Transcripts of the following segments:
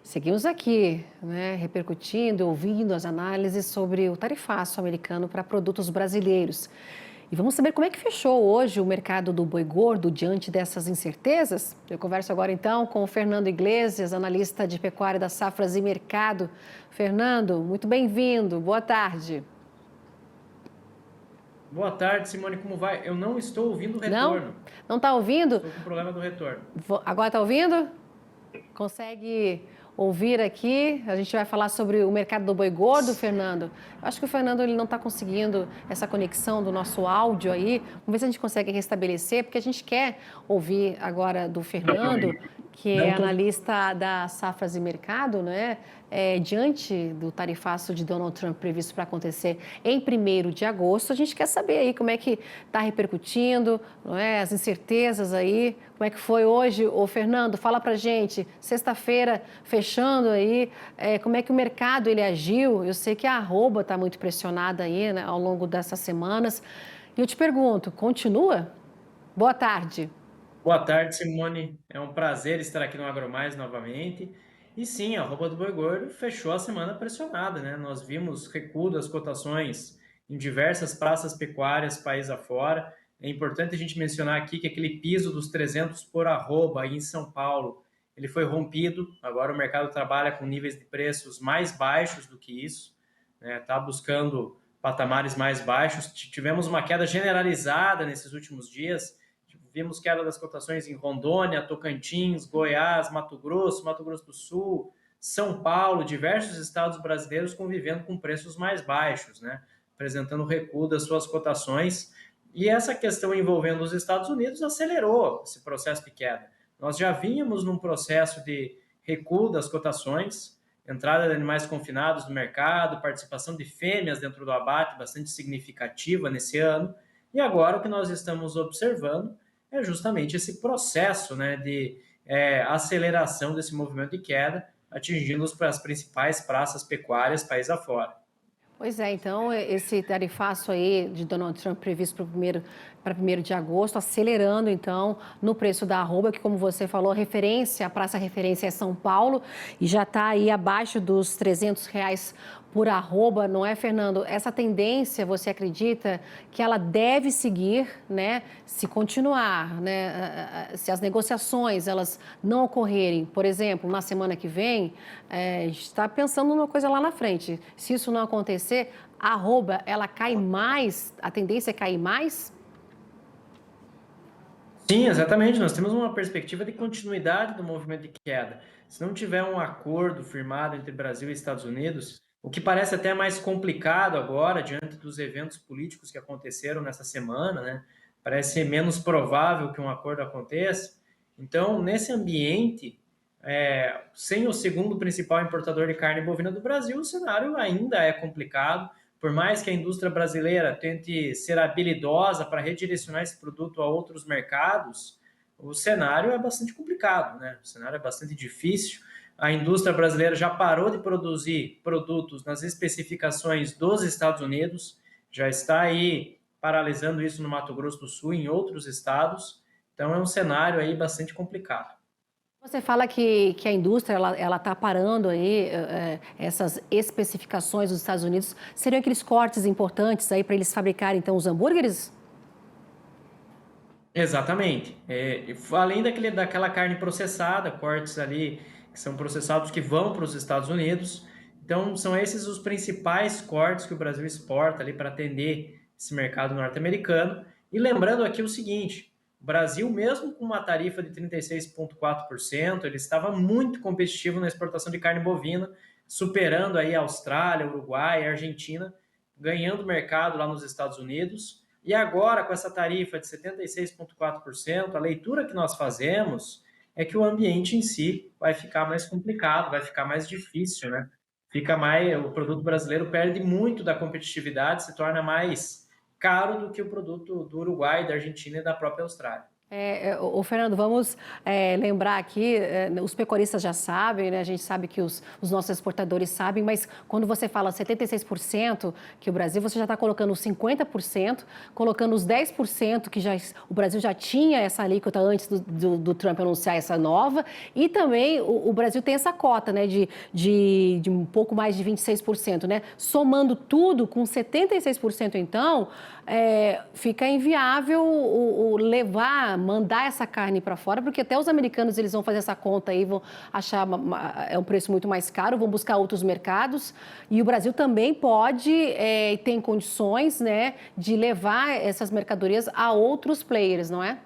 Seguimos aqui, né, repercutindo, ouvindo as análises sobre o tarifaço americano para produtos brasileiros. E vamos saber como é que fechou hoje o mercado do boi gordo diante dessas incertezas? Eu converso agora então com o Fernando Iglesias, analista de pecuária da Safras e Mercado. Fernando, muito bem-vindo, boa tarde. Boa tarde, Simone, como vai? Eu não estou ouvindo o Não? retorno. Não está ouvindo? Estou com problema do retorno. Agora está ouvindo? Consegue ouvir aqui? A gente vai falar sobre o mercado do boi gordo, Fernando. Eu acho que o Fernando ele não está conseguindo essa conexão do nosso áudio aí. Vamos ver se a gente consegue restabelecer, porque a gente quer ouvir agora do Fernando, que é Não tô. analista da Safras e Mercado, né? Diante do tarifaço de Donald Trump previsto para acontecer em 1º de agosto, a gente quer saber aí como é que está repercutindo, não é? As incertezas aí. Como é que foi hoje, ô Fernando? Fala pra gente, sexta-feira fechando aí, como é que o mercado ele agiu? Eu sei que a arroba está muito pressionada aí, né, ao longo dessas semanas. E eu te pergunto, continua? Boa tarde. Boa tarde, Simone. É um prazer estar aqui no AgroMais novamente. E sim, a arroba do boi gordo fechou a semana pressionada, né? Nós vimos recuo das cotações em diversas praças pecuárias, país afora. É importante a gente mencionar aqui que aquele piso dos 300 por arroba aí em São Paulo, ele foi rompido. Agora o mercado trabalha com níveis de preços mais baixos do que isso, né? Tá buscando patamares mais baixos. Tivemos uma queda generalizada nesses últimos dias. Vimos queda das cotações em Rondônia, Tocantins, Goiás, Mato Grosso do Sul, São Paulo, diversos estados brasileiros convivendo com preços mais baixos, né? Apresentando recuo das suas cotações. E essa questão envolvendo os Estados Unidos acelerou esse processo de queda. Nós já vínhamos num processo de recuo das cotações, entrada de animais confinados no mercado, participação de fêmeas dentro do abate bastante significativa nesse ano. E agora o que nós estamos observando é justamente esse processo, né, de aceleração desse movimento de queda, atingindo as principais praças pecuárias país afora. Pois é, então esse tarifaço aí de Donald Trump previsto para 1º de agosto, acelerando então no preço da arroba, que como você falou, a praça referência é São Paulo e já está aí abaixo dos R$ 300 por arroba, não é, Fernando? Essa tendência, você acredita que ela deve seguir, né, se continuar, né, se as negociações elas não ocorrerem, por exemplo, na semana que vem, a gente está pensando numa coisa lá na frente. Se isso não acontecer, a arroba, ela cai mais, a tendência é cair mais? Sim, exatamente. Nós temos uma perspectiva de continuidade do movimento de queda. Se não tiver um acordo firmado entre Brasil e Estados Unidos, o que parece até mais complicado agora, diante dos eventos políticos que aconteceram nessa semana, né? Parece ser menos provável que um acordo aconteça. Então, nesse ambiente, sem o segundo principal importador de carne bovina do Brasil, o cenário ainda é complicado. Por mais que a indústria brasileira tente ser habilidosa para redirecionar esse produto a outros mercados, o cenário é bastante complicado, né? O cenário é bastante difícil. A indústria brasileira já parou de produzir produtos nas especificações dos Estados Unidos, já está aí paralisando isso no Mato Grosso do Sul e em outros estados. Então é um cenário aí bastante complicado. Você fala que a indústria ela está parando aí essas especificações dos Estados Unidos. Seriam aqueles cortes importantes aí para eles fabricarem então os hambúrgueres? Exatamente. Além daquela carne processada, cortes ali que são processados que vão para os Estados Unidos. Então, são esses os principais cortes que o Brasil exporta ali para atender esse mercado norte-americano. E lembrando aqui o seguinte: o Brasil, mesmo com uma tarifa de 36,4%, ele estava muito competitivo na exportação de carne bovina, superando aí a Austrália, Uruguai, Argentina, ganhando mercado lá nos Estados Unidos. E agora, com essa tarifa de 76,4%, a leitura que nós fazemos é que o ambiente em si vai ficar mais complicado, vai ficar mais difícil, né? O produto brasileiro perde muito da competitividade, se torna mais caro do que o produto do Uruguai, da Argentina e da própria Austrália. Fernando, vamos lembrar aqui, os pecuaristas já sabem, né? A gente sabe que os nossos exportadores sabem, mas quando você fala 76% que o Brasil, você já está colocando os 50%, colocando os 10% que o Brasil já tinha essa alíquota antes do Trump anunciar essa nova, e também o Brasil tem essa cota, né, de um pouco mais de 26%, né? Somando tudo com 76%, então, fica inviável mandar essa carne para fora, porque até os americanos eles vão fazer essa conta aí, vão achar um preço muito mais caro, vão buscar outros mercados, e o Brasil também pode tem condições, né, de levar essas mercadorias a outros players, não é?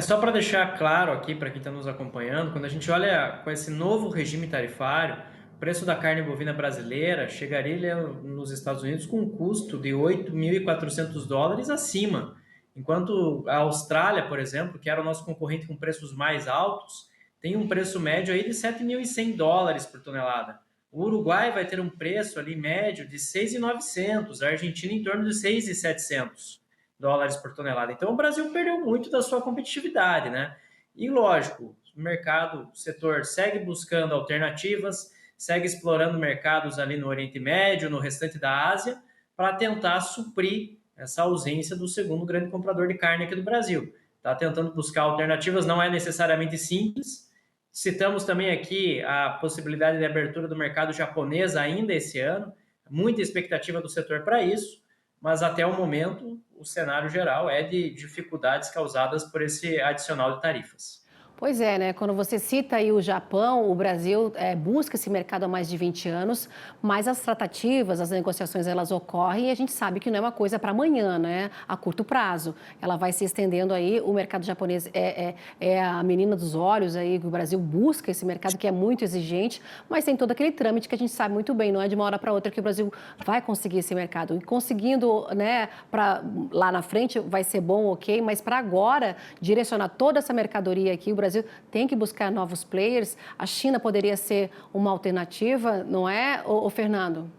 Só para deixar claro aqui para quem está nos acompanhando, quando a gente olha com esse novo regime tarifário, o preço da carne bovina brasileira chegaria nos Estados Unidos com um custo de 8.400 dólares acima, enquanto a Austrália, por exemplo, que era o nosso concorrente com preços mais altos, tem um preço médio aí de 7.100 dólares por tonelada. O Uruguai vai ter um preço ali médio de 6.900, a Argentina em torno de 6.700 dólares por tonelada. Então, o Brasil perdeu muito da sua competitividade, né? E, lógico, o mercado, o setor segue buscando alternativas, segue explorando mercados ali no Oriente Médio, no restante da Ásia, para tentar suprir essa ausência do segundo grande comprador de carne aqui do Brasil. Está tentando buscar alternativas, não é necessariamente simples. Citamos também aqui a possibilidade de abertura do mercado japonês ainda esse ano, muita expectativa do setor para isso, mas até o momento o cenário geral é de dificuldades causadas por esse adicional de tarifas. Pois é, né? Quando você cita aí o Japão, o Brasil busca esse mercado há mais de 20 anos, mas as tratativas, as negociações, elas ocorrem e a gente sabe que não é uma coisa para amanhã, né? A curto prazo. Ela vai se estendendo aí, o mercado japonês é a menina dos olhos aí, o Brasil busca esse mercado que é muito exigente, mas tem todo aquele trâmite que a gente sabe muito bem, não é de uma hora para outra que o Brasil vai conseguir esse mercado. E conseguindo, né, para lá na frente vai ser bom, ok, mas para agora, direcionar toda essa mercadoria aqui, o Brasil tem que buscar novos players. A China poderia ser uma alternativa, não é, Fernando?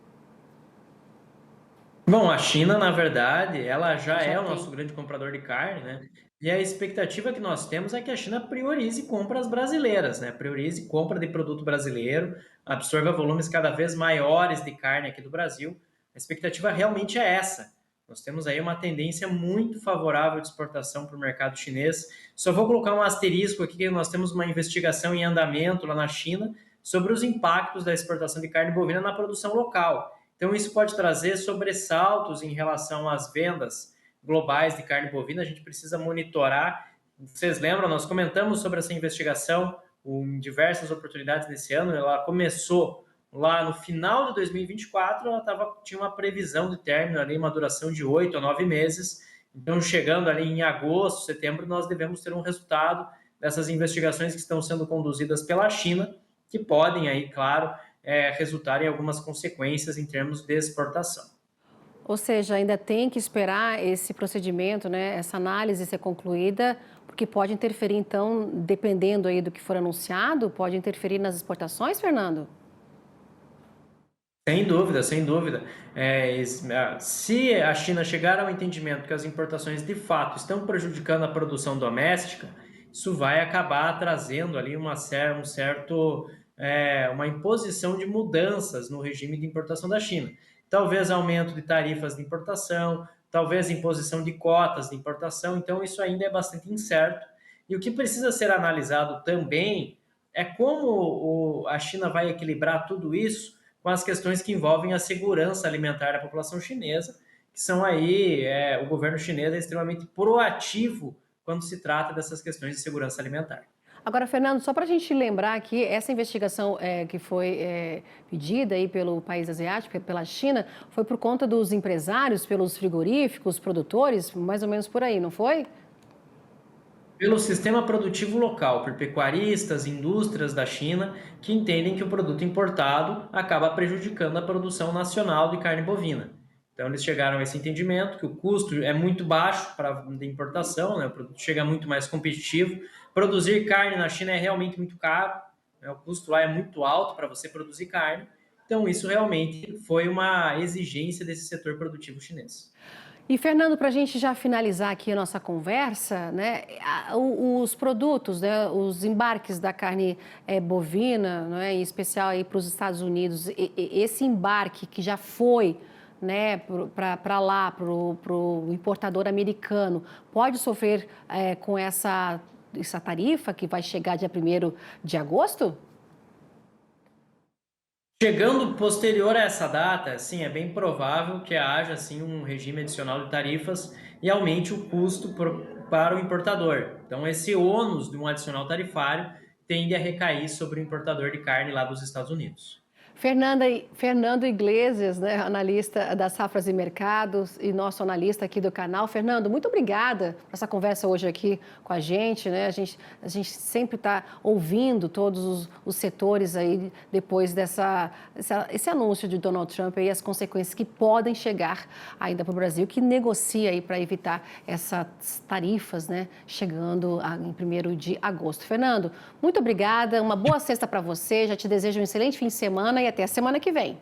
Bom, a China, na verdade, ela já Já é o tem. nosso grande comprador de carne, né? E a expectativa que nós temos é que a China priorize compras brasileiras, né? Priorize compra de produto brasileiro, absorva volumes cada vez maiores de carne aqui do Brasil. A expectativa realmente é essa. Nós temos aí uma tendência muito favorável de exportação para o mercado chinês. Só vou colocar um asterisco aqui, que nós temos uma investigação em andamento lá na China sobre os impactos da exportação de carne bovina na produção local. Então, isso pode trazer sobressaltos em relação às vendas globais de carne bovina. A gente precisa monitorar. Vocês lembram, nós comentamos sobre essa investigação em diversas oportunidades nesse ano. Ela começou lá no final de 2024, tinha uma previsão de término ali, uma duração de 8 a 9 meses. Então, chegando ali em agosto, setembro, nós devemos ter um resultado dessas investigações que estão sendo conduzidas pela China, que podem aí, claro, resultar em algumas consequências em termos de exportação. Ou seja, ainda tem que esperar esse procedimento, né, essa análise ser concluída, porque pode interferir, então, dependendo aí do que for anunciado, pode interferir nas exportações, Fernando? Sem dúvida, sem dúvida. Se a China chegar ao entendimento que as importações de fato estão prejudicando a produção doméstica, isso vai acabar trazendo ali uma imposição de mudanças no regime de importação da China. Talvez aumento de tarifas de importação, talvez imposição de cotas de importação, então isso ainda é bastante incerto. E o que precisa ser analisado também é como a China vai equilibrar tudo isso com as questões que envolvem a segurança alimentar da população chinesa, que são aí, o governo chinês é extremamente proativo quando se trata dessas questões de segurança alimentar. Agora, Fernando, só para a gente lembrar que essa investigação que foi pedida aí pelo país asiático, pela China, foi por conta dos empresários, pelos frigoríficos, produtores, mais ou menos por aí, não foi? Pelo sistema produtivo local, por pecuaristas, indústrias da China, que entendem que o produto importado acaba prejudicando a produção nacional de carne bovina. Então, eles chegaram a esse entendimento que o custo é muito baixo de importação, né? O produto chega muito mais competitivo. Produzir carne na China é realmente muito caro, né? O custo lá é muito alto para você produzir carne. Então, isso realmente foi uma exigência desse setor produtivo chinês. E, Fernando, para a gente já finalizar aqui a nossa conversa, né, os produtos, né, os embarques da carne bovina, né, em especial aí para os Estados Unidos, esse embarque que já foi, né, para lá, para o importador americano, pode sofrer com essa tarifa que vai chegar dia 1º de agosto? Chegando posterior a essa data, sim, é bem provável que haja assim um regime adicional de tarifas e aumente o custo para o importador. Então, esse ônus de um adicional tarifário tende a recair sobre o importador de carne lá dos Estados Unidos. Fernando Iglesias, né, analista das safras e mercados e nosso analista aqui do canal. Fernando, muito obrigada por essa conversa hoje aqui com a gente, né? A gente sempre está ouvindo todos os setores aí depois esse anúncio de Donald Trump e as consequências que podem chegar ainda para o Brasil, que negocia aí para evitar essas tarifas, né, chegando em 1º de agosto. Fernando, muito obrigada, uma boa sexta para você, já te desejo um excelente fim de semana e até a semana que vem.